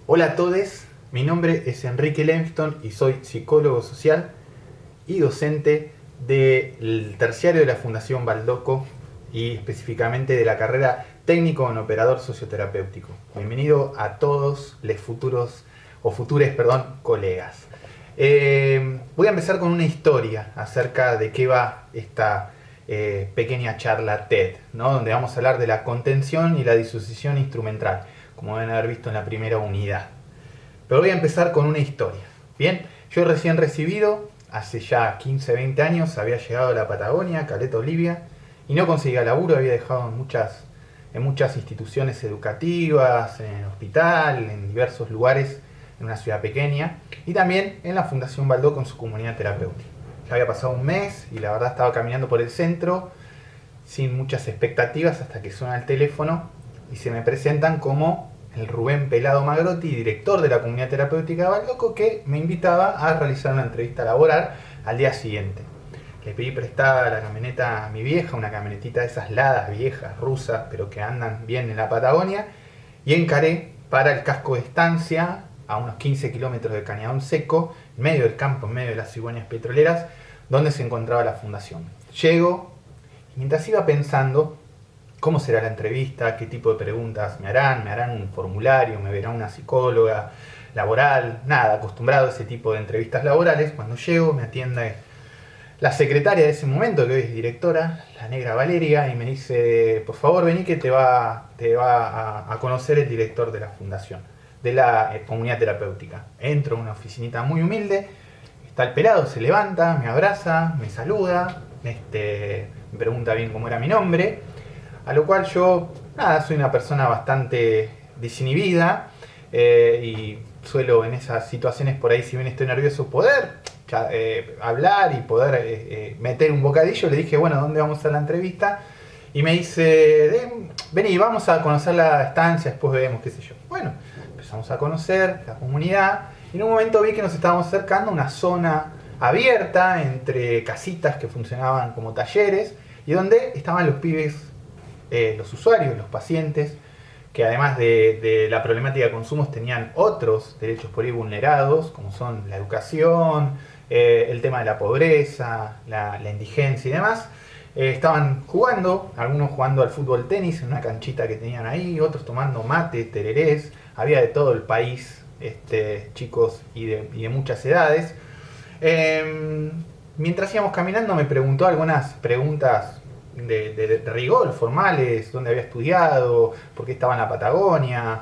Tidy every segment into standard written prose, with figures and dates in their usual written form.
Hola a todos, mi nombre es Enrique Lemston y soy psicólogo social y docente del terciario de la Fundación Baldoco y específicamente de la carrera técnico en operador socioterapéutico. Bienvenido a todos los futuros o futures, colegas. Voy a empezar con una historia acerca de qué va esta pequeña charla TED, ¿no? Donde vamos a hablar de la contención y la disociación instrumental, como deben haber visto en la primera unidad. Pero voy a empezar con una historia. Bien, yo recién recibido, hace ya 15, 20 años, había llegado a la Patagonia, Caleta, Olivia, y no conseguía laburo, había dejado en muchas instituciones educativas, en el hospital, en diversos lugares, en una ciudad pequeña, y también en la Fundación Baldó con su comunidad terapéutica. Ya había pasado un mes y la verdad estaba caminando por el centro sin muchas expectativas hasta que suena el teléfono y se me presentan como el Rubén Pelado Magrotti, director de la comunidad terapéutica de Baldoco, que me invitaba a realizar una entrevista laboral al día siguiente. Le pedí prestada la camioneta a mi vieja, una camionetita de esas ladas viejas, rusas, pero que andan bien en la Patagonia, y encaré para el casco de estancia, a unos 15 kilómetros de Cañadón Seco, en medio del campo, en medio de las cigüeñas petroleras, donde se encontraba la fundación. Llego, y mientras iba pensando cómo será la entrevista, qué tipo de preguntas me harán un formulario, me verá una psicóloga laboral, nada, acostumbrado a ese tipo de entrevistas laborales, cuando llego me atiende la secretaria de ese momento, que hoy es directora, la negra Valeria, y me dice, por favor vení que te va a conocer el director de la fundación, de la comunidad terapéutica. Entro a una oficinita muy humilde, está el pelado, se levanta, me abraza, me saluda, me pregunta bien cómo era mi nombre, a lo cual yo, nada, soy una persona bastante desinhibida y suelo en esas situaciones por ahí, si bien estoy nervioso, poder hablar y poder meter un bocadillo. Le dije, bueno, ¿dónde vamos a hacer la entrevista? Y me dice, vení, vamos a conocer la estancia, después vemos, qué sé yo. Bueno, empezamos a conocer la comunidad y en un momento vi que nos estábamos acercando a una zona abierta entre casitas que funcionaban como talleres y donde estaban los pibes, los usuarios, los pacientes, que además de la problemática de consumos tenían otros derechos por ahí vulnerados, como son la educación, el tema de la pobreza, la indigencia y demás. Estaban jugando, algunos jugando al fútbol tenis en una canchita que tenían ahí, otros tomando mate, tererés, había de todo el país, chicos y de muchas edades. Mientras íbamos caminando me preguntó algunas preguntas de rigor, formales, dónde había estudiado, por qué estaba en la Patagonia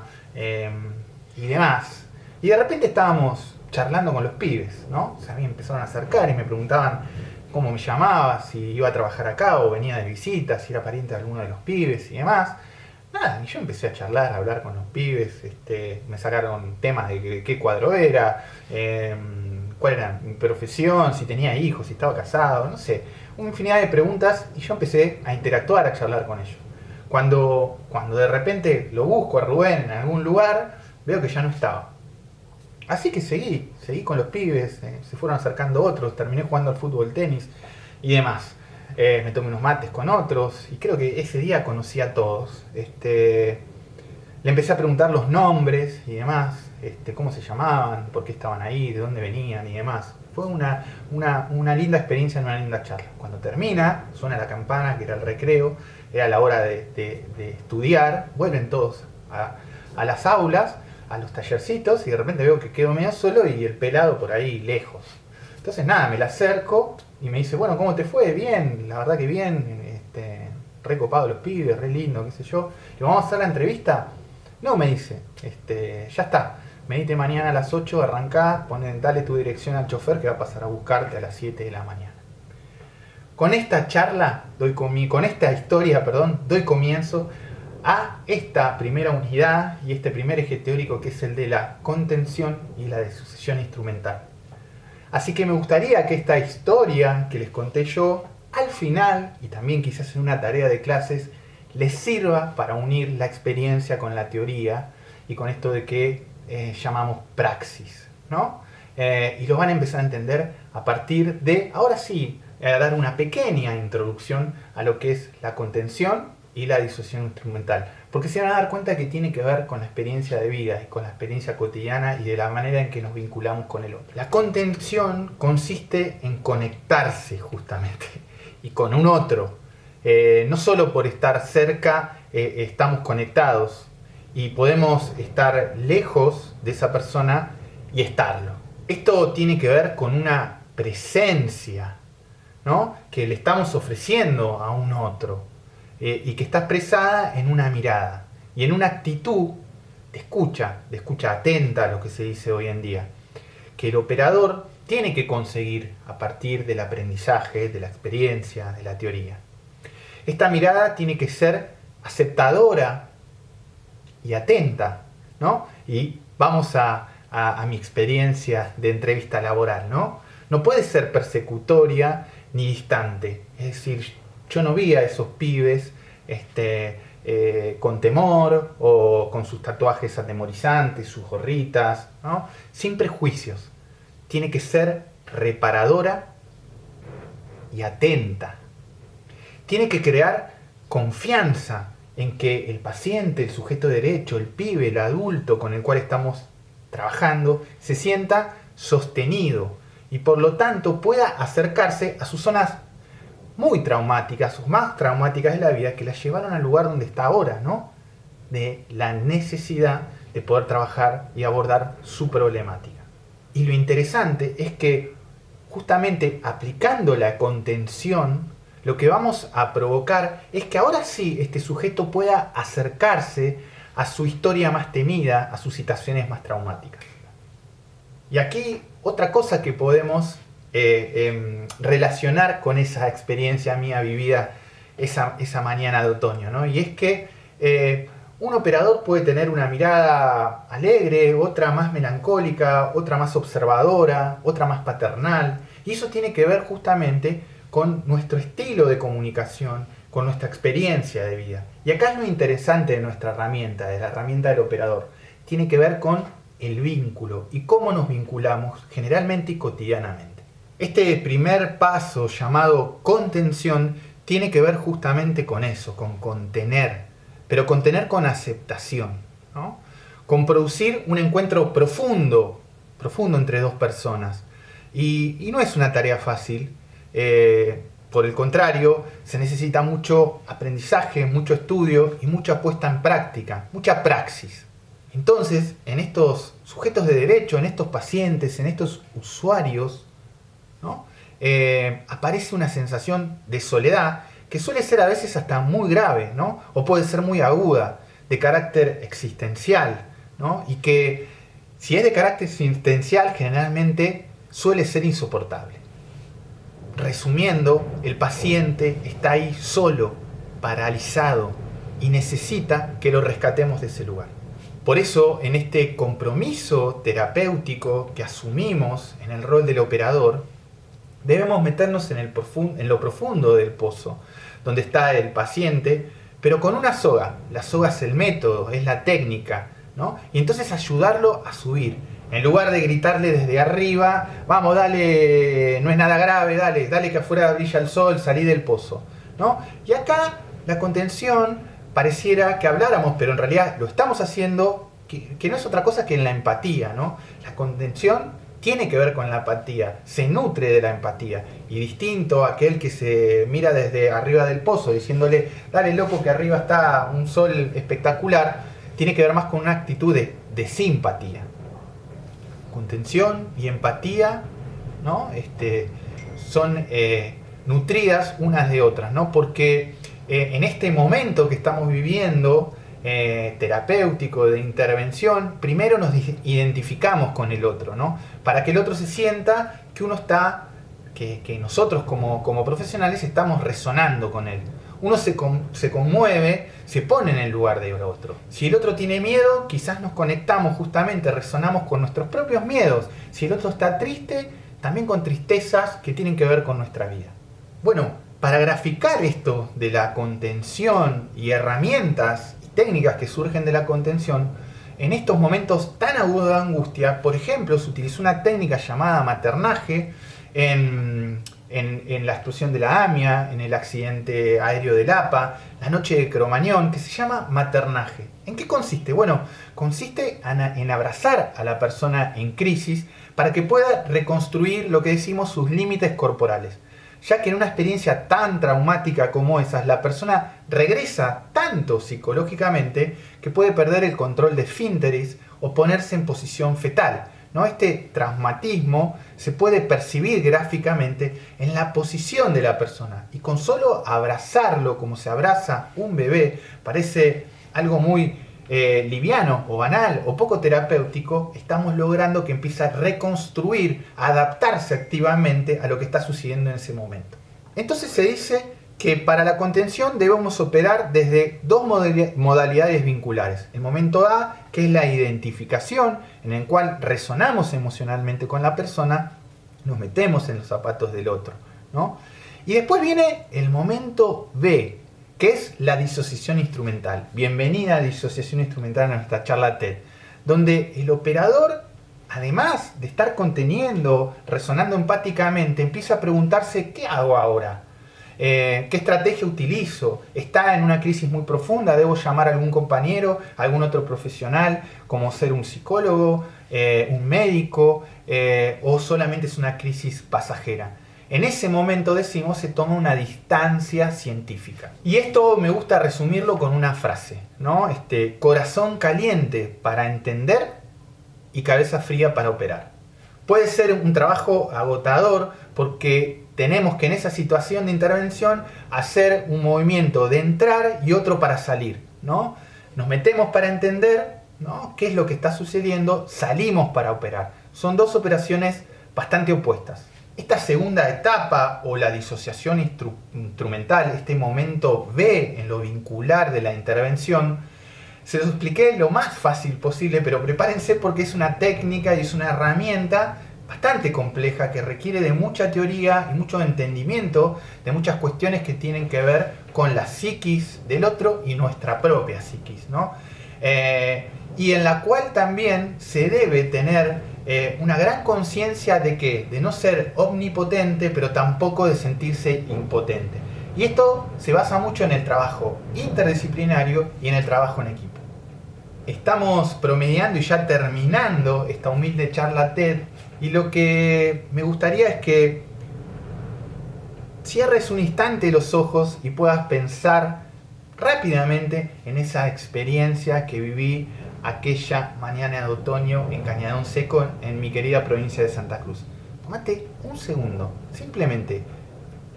y demás. Y de repente estábamos charlando con los pibes, ¿no? Se me empezaron a acercar y me preguntaban cómo me llamaba, si iba a trabajar acá o venía de visita, si era pariente de alguno de los pibes y demás. Nada, y yo empecé a charlar, a hablar con los pibes, me sacaron temas de qué cuadro era, cuál era mi profesión, si tenía hijos, si estaba casado, no sé, una infinidad de preguntas y yo empecé a interactuar, a charlar con ellos. Cuando de repente lo busco a Rubén en algún lugar, veo que ya no estaba. Así que seguí con los pibes, se fueron acercando otros, terminé jugando al fútbol, tenis y demás. Me tomé unos mates con otros y creo que ese día conocí a todos. Le empecé a preguntar los nombres y demás, cómo se llamaban, por qué estaban ahí, de dónde venían y demás. Fue una linda experiencia, una linda charla. Cuando termina, suena la campana, que era el recreo, era la hora de estudiar, vuelven todos a las aulas, a los tallercitos, y de repente veo que quedo medio solo y el pelado por ahí lejos. Entonces nada, me la acerco y me dice, bueno, ¿cómo te fue? Bien, la verdad que bien, re copado los pibes, re lindo, qué sé yo. ¿Le vamos a hacer la entrevista? No, me dice, ya está. Venite mañana a las 8, arrancá, dale tu dirección al chofer que va a pasar a buscarte a las 7 de la mañana. Con esta charla, con esta historia, doy comienzo a esta primera unidad y este primer eje teórico que es el de la contención y la disociación instrumental. Así que me gustaría que esta historia que les conté yo, al final, y también quizás en una tarea de clases, les sirva para unir la experiencia con la teoría y con esto de que llamamos praxis, ¿no? Y lo van a empezar a entender a partir de, ahora sí, dar una pequeña introducción a lo que es la contención y la disociación instrumental. porque se van a dar cuenta que tiene que ver con la experiencia de vida y con la experiencia cotidiana y de la manera en que nos vinculamos con el otro. La contención consiste en conectarse justamente y con un otro. No solo por estar cerca estamos conectados y podemos estar lejos de esa persona y estarlo. Esto tiene que ver con una presencia, ¿no?, que le estamos ofreciendo a un otro y que está expresada en una mirada y en una actitud de escucha atenta a lo que se dice hoy en día, que el operador tiene que conseguir a partir del aprendizaje, de la experiencia, de la teoría. Esta mirada tiene que ser aceptadora y atenta, ¿no? Y vamos a mi experiencia de entrevista laboral, ¿no? No puede ser persecutoria ni distante. Es decir, yo no vi a esos pibes con temor o con sus tatuajes atemorizantes, sus gorritas, ¿no?, sin prejuicios. Tiene que ser reparadora y atenta. Tiene que crear confianza en que el paciente, el sujeto de derecho, el pibe, el adulto con el cual estamos trabajando, se sienta sostenido y por lo tanto pueda acercarse a sus zonas muy traumáticas, sus más traumáticas de la vida, que la llevaron al lugar donde está ahora, ¿no?, de la necesidad de poder trabajar y abordar su problemática. Y lo interesante es que justamente aplicando la contención, lo que vamos a provocar es que ahora sí este sujeto pueda acercarse a su historia más temida, a sus situaciones más traumáticas. Y aquí otra cosa que podemos relacionar con esa experiencia mía vivida esa mañana de otoño, ¿no? Y es que un operador puede tener una mirada alegre, otra más melancólica, otra más observadora, otra más paternal, y eso tiene que ver justamente con nuestro estilo de comunicación, con nuestra experiencia de vida. Y acá es lo interesante de nuestra herramienta, de la herramienta del operador. Tiene que ver con el vínculo y cómo nos vinculamos generalmente y cotidianamente. Este primer paso llamado contención tiene que ver justamente con eso, con contener, pero contener con aceptación, ¿no?, con producir un encuentro profundo entre dos personas. Y no es una tarea fácil. Por el contrario, se necesita mucho aprendizaje, mucho estudio y mucha puesta en práctica, mucha praxis. Entonces, en estos sujetos de derecho, en estos pacientes, en estos usuarios, ¿no?, aparece una sensación de soledad que suele ser a veces hasta muy grave, ¿no?, o puede ser muy aguda, de carácter existencial, ¿no?, y que si es de carácter existencial generalmente suele ser insoportable. Resumiendo, el paciente está ahí solo, paralizado, y necesita que lo rescatemos de ese lugar. Por eso, en este compromiso terapéutico que asumimos en el rol del operador, debemos meternos en lo profundo del pozo, donde está el paciente, pero con una soga. La soga es el método, es la técnica, ¿no? Y entonces ayudarlo a subir. En lugar de gritarle desde arriba, vamos, dale, no es nada grave, dale que afuera brilla el sol, salí del pozo, ¿no? Y acá la contención pareciera que habláramos, pero en realidad lo estamos haciendo, que no es otra cosa que en la empatía, ¿no? La contención tiene que ver con la empatía, se nutre de la empatía, y distinto a aquel que se mira desde arriba del pozo diciéndole, dale loco que arriba está un sol espectacular, tiene que ver más con una actitud de simpatía. Contención y empatía, ¿no?, son nutridas unas de otras, ¿no? Porque en este momento que estamos viviendo, terapéutico, de intervención, primero nos identificamos con el otro, ¿no?, para que el otro se sienta que uno está, que nosotros como profesionales estamos resonando con él. Uno se conmueve, se pone en el lugar del otro. Si el otro tiene miedo, quizás nos conectamos justamente, resonamos con nuestros propios miedos. Si el otro está triste, también con tristezas que tienen que ver con nuestra vida. Bueno, para graficar esto de la contención y herramientas y técnicas que surgen de la contención, en estos momentos tan agudos de angustia, por ejemplo, se utilizó una técnica llamada maternaje en en la explosión de la AMIA, en el accidente aéreo del APA, la noche de Cromañón, que se llama maternaje. ¿En qué consiste? Bueno, consiste en abrazar a la persona en crisis para que pueda reconstruir lo que decimos sus límites corporales, ya que en una experiencia tan traumática como esa, la persona regresa tanto psicológicamente que puede perder el control de esfínteres o ponerse en posición fetal, ¿no? Este traumatismo se puede percibir gráficamente en la posición de la persona, y con solo abrazarlo como se abraza un bebé, parece algo muy liviano o banal o poco terapéutico, estamos logrando que empiece a reconstruir, a adaptarse activamente a lo que está sucediendo en ese momento. Entonces se dice que para la contención debemos operar desde dos modalidades vinculares. El momento A, que es la identificación, en el cual resonamos emocionalmente con la persona, nos metemos en los zapatos del otro, ¿no? Y después viene el momento B, que es la disociación instrumental. Bienvenida a disociación instrumental a nuestra charla TED, donde el operador, además de estar conteniendo, resonando empáticamente, empieza a preguntarse: ¿qué hago ahora? ¿Qué estrategia utilizo? ¿Está en una crisis muy profunda? ¿Debo llamar a algún compañero, a algún otro profesional, como ser un psicólogo, un médico, o solamente es una crisis pasajera? En ese momento, decimos, se toma una distancia científica. Y esto me gusta resumirlo con una frase, ¿no? Corazón caliente para entender y cabeza fría para operar. Puede ser un trabajo agotador porque tenemos que en esa situación de intervención hacer un movimiento de entrar y otro para salir, ¿no? Nos metemos para entender, ¿no?, qué es lo que está sucediendo, salimos para operar. Son dos operaciones bastante opuestas. Esta segunda etapa, o la disociación instrumental, este momento B en lo vincular de la intervención, se los expliqué lo más fácil posible, pero prepárense porque es una técnica y es una herramienta bastante compleja que requiere de mucha teoría y mucho entendimiento de muchas cuestiones que tienen que ver con la psiquis del otro y nuestra propia psiquis, ¿no? Y en la cual también se debe tener una gran conciencia de que, de no ser omnipotente, pero tampoco de sentirse impotente. Y esto se basa mucho en el trabajo interdisciplinario y en el trabajo en equipo. Estamos promediando y ya terminando esta humilde charla TED, y lo que me gustaría es que cierres un instante los ojos y puedas pensar rápidamente en esa experiencia que viví aquella mañana de otoño en Cañadón Seco, en mi querida provincia de Santa Cruz. Tómate un segundo, simplemente,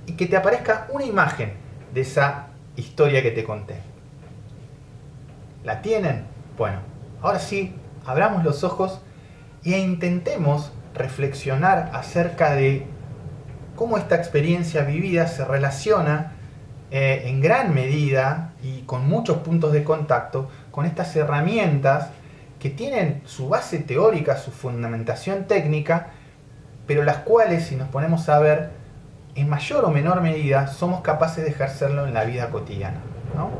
y que te aparezca una imagen de esa historia que te conté. ¿La tienen? Bueno, ahora sí, abramos los ojos e intentemos reflexionar acerca de cómo esta experiencia vivida se relaciona en gran medida y con muchos puntos de contacto con estas herramientas que tienen su base teórica, su fundamentación técnica, pero las cuales, si nos ponemos a ver, en mayor o menor medida somos capaces de ejercerlo en la vida cotidiana, ¿no?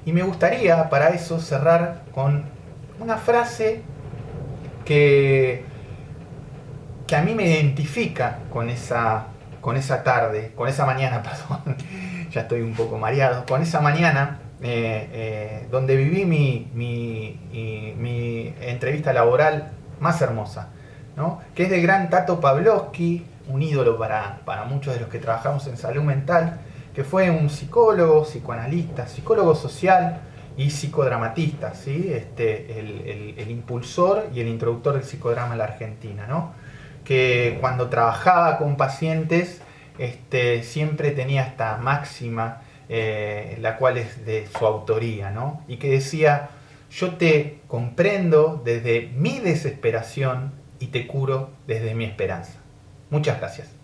Y me gustaría para eso cerrar con una frase que a mí me identifica con esa tarde, con esa mañana, perdón, ya estoy un poco mareado, con esa mañana donde viví mi entrevista laboral más hermosa, ¿no?, que es del gran Tato Pavlovsky, un ídolo para muchos de los que trabajamos en salud mental, que fue un psicólogo, psicoanalista, psicólogo social y psicodramatista, ¿sí? El impulsor y el introductor del psicodrama en la Argentina, ¿no?, que cuando trabajaba con pacientes siempre tenía esta máxima, la cual es de su autoría, ¿no?, y que decía: yo te comprendo desde mi desesperación y te curo desde mi esperanza. Muchas gracias.